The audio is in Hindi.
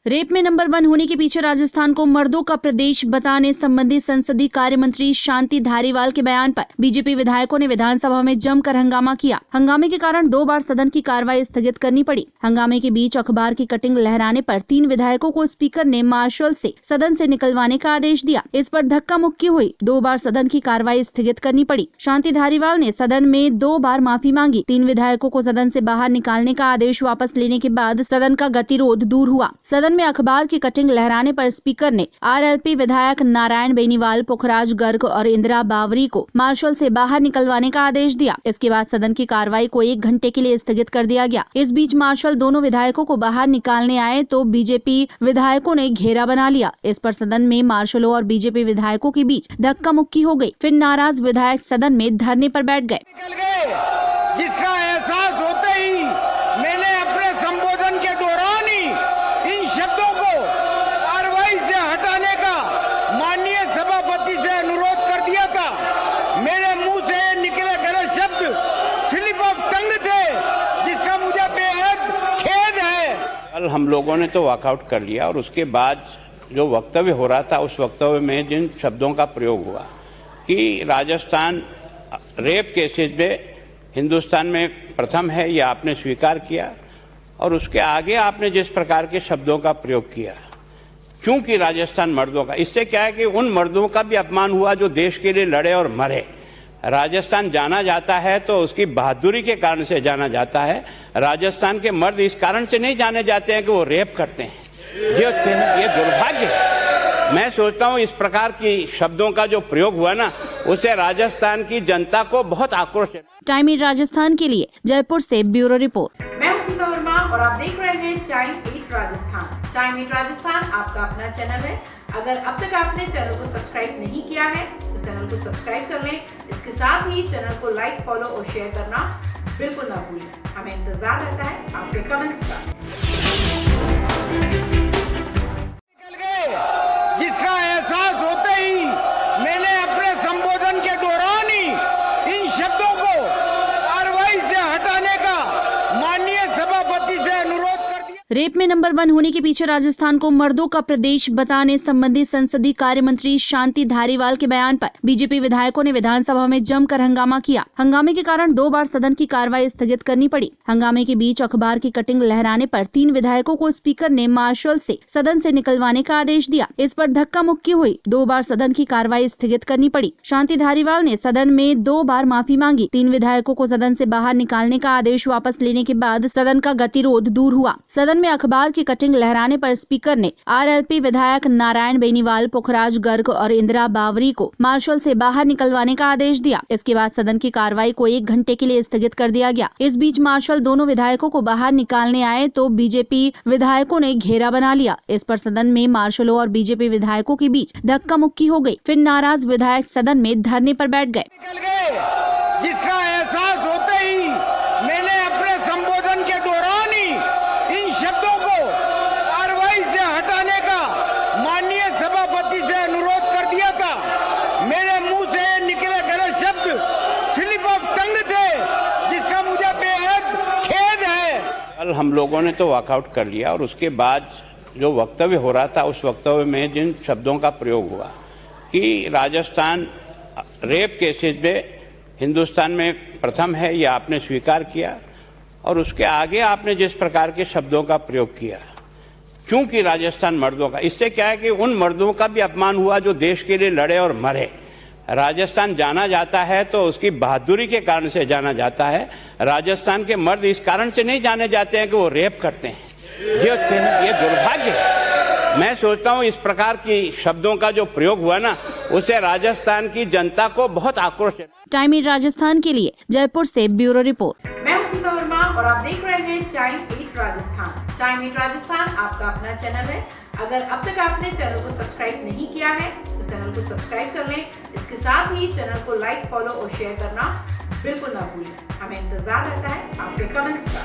रेप में नंबर 1 होने के पीछे राजस्थान को मर्दों का प्रदेश बताने संबंधी संसदीय कार्य मंत्री शांति धारीवाल के बयान पर बीजेपी विधायकों ने विधानसभा में जमकर हंगामा किया। हंगामे के कारण 2 बार सदन की कार्रवाई स्थगित करनी पड़ी। हंगामे के बीच अखबार की कटिंग लहराने पर 3 विधायकों को स्पीकर ने मार्शल से सदन से निकलवाने का आदेश दिया। इस पर धक्का मुक्की हुई। 2 बार सदन की कार्रवाई स्थगित करनी पड़ी। शांति धारीवाल ने सदन में 2 बार माफी मांगी। 3 विधायकों को सदन से बाहर निकालने का आदेश वापस लेने के बाद सदन का गतिरोध दूर हुआ। सदन में अखबार की कटिंग लहराने पर स्पीकर ने आरएलपी विधायक नारायण बेनीवाल, पुखराज गर्ग और इंदिरा बावरी को मार्शल से बाहर निकलवाने का आदेश दिया। इसके बाद सदन की कार्रवाई को 1 घंटे के लिए स्थगित कर दिया गया। इस बीच मार्शल दोनों विधायकों को बाहर निकालने आए तो बीजेपी विधायकों ने घेरा बना लिया। इस पर सदन में मार्शलों और बीजेपी विधायकों के बीच धक्का मुक्की हो गई। फिर नाराज विधायक सदन में धरने पर बैठ गए। जिसका एहसास होते ही मैंने अपने संबोधन के दौरान ही इन शब्दों को कार्रवाई से हटाने का माननीय सभापति से अनुरोध कर दिया था। मेरे मुंह से निकले गलत शब्द स्लिप ऑफ टंग थे, जिसका मुझे बेहद खेद है। कल हम लोगों ने तो वॉकआउट कर लिया और उसके बाद जो वक्तव्य हो रहा था उस वक्तव्य में जिन शब्दों का प्रयोग हुआ कि राजस्थान रेप केसेज में हिंदुस्तान में प्रथम है, यह आपने स्वीकार किया और उसके आगे आपने जिस प्रकार के शब्दों का प्रयोग किया, क्योंकि राजस्थान मर्दों का, इससे क्या है कि उन मर्दों का भी अपमान हुआ जो देश के लिए लड़े और मरे। राजस्थान जाना जाता है तो उसकी बहादुरी के कारण से जाना जाता है। राजस्थान के मर्द इस कारण से नहीं जाने जाते हैं कि वो रेप करते हैं। ये दुर्भाग्य है। मैं सोचता हूँ इस प्रकार की शब्दों का जो प्रयोग हुआ ना, उससे राजस्थान की जनता को बहुत आक्रोश है। टाइम 8 राजस्थान के लिए जयपुर से ब्यूरो रिपोर्ट। मैं हूं सीमा वर्मा और आप देख रहे हैं टाइम 8 राजस्थान। टाइम 8 राजस्थान आपका अपना चैनल है। अगर अब तक आपने चैनल को सब्सक्राइब नहीं किया है तो चैनल को सब्सक्राइब कर लें। इसके साथ ही चैनल को लाइक, फॉलो और शेयर करना बिल्कुल ना भूलें। हमें इंतजार रहता है आपके कमेंट्स का। जिसका एहसास होते ही मैंने अपने संबोधन के दौरान ही इन शब्दों को कार्रवाई से हटाने का माननीय सभापति से अनुरोध कर दिया। रेप में नंबर 1 होने के पीछे राजस्थान को मर्दों का प्रदेश बताने संबंधी संसदीय कार्य मंत्री शांति धारीवाल के बयान पर बीजेपी विधायकों ने विधानसभा में जमकर हंगामा किया। हंगामे के कारण 2 बार सदन की कार्रवाई स्थगित करनी पड़ी। हंगामे के बीच अखबार की कटिंग लहराने पर 3 विधायकों को स्पीकर ने मार्शल से सदन से निकलवाने का आदेश दिया। इस पर धक्का मुक्की हुई। 2 बार सदन की कार्रवाई स्थगित करनी पड़ी। शांति धारीवाल ने सदन में 2 बार माफी मांगी। 3 विधायकों को सदन से बाहर निकालने का आदेश वापस लेने के बाद सदन का गतिरोध दूर हुआ। सदन में अखबार की कटिंग लहराने पर स्पीकर ने आरएलपी विधायक नारायण बेनीवाल, पुखराज गर्ग और इंदिरा बावरी को मार्शल से बाहर निकलवाने का आदेश दिया। इसके बाद सदन की कार्रवाई को 1 घंटे के लिए स्थगित कर दिया गया। इस बीच मार्शल दोनों विधायकों को बाहर निकालने आए तो बीजेपी विधायकों ने घेरा बना लिया। इस पर सदन में मार्शलों और बीजेपी विधायकों के बीच धक्का मुक्की हो गई। फिर नाराज विधायक सदन में धरने पर बैठ गए। जिसका एहसास होते ही मैंने अपने संबोधन के दौरान ही इन शब्दों को कार्रवाई से हटाने का माननीय सभापति से अनुरोध कर दिया था। मेरे मुंह से निकले गलत शब्द स्लिप ऑफ टंग थे, जिसका मुझे बेहद खेद है। कल हम लोगों ने तो वॉकआउट कर लिया और उसके बाद जो वक्तव्य हो रहा था उस वक्तव्य में जिन शब्दों का प्रयोग हुआ कि राजस्थान रेप केसेज में हिंदुस्तान में प्रथम है, यह आपने स्वीकार किया और उसके आगे आपने जिस प्रकार के शब्दों का प्रयोग किया, क्योंकि राजस्थान मर्दों का, इससे क्या है कि उन मर्दों का भी अपमान हुआ जो देश के लिए लड़े और मरे। राजस्थान जाना जाता है तो उसकी बहादुरी के कारण से जाना जाता है। राजस्थान के मर्द इस कारण से नहीं जाने जाते हैं कि वो रेप करते हैं। ये दुर्भाग्य है। मैं सोचता हूँ इस प्रकार की शब्दों का जो प्रयोग हुआ ना, उससे राजस्थान की जनता को बहुत आक्रोश है। टाइम 8 राजस्थान के लिए जयपुर से ब्यूरो रिपोर्ट। मैं हूं सीमा वर्मा और आप देख रहे हैं टाइम 8 राजस्थान। टाइम 8 राजस्थान आपका अपना चैनल है। अगर अब तक आपने चैनल को सब्सक्राइब नहीं किया है तो चैनल को सब्सक्राइब कर लें। इसके साथ ही चैनल को लाइक, फॉलो और शेयर करना बिल्कुल ना भूलें। हमें इंतजार रहता है आपके कमेंट्स का।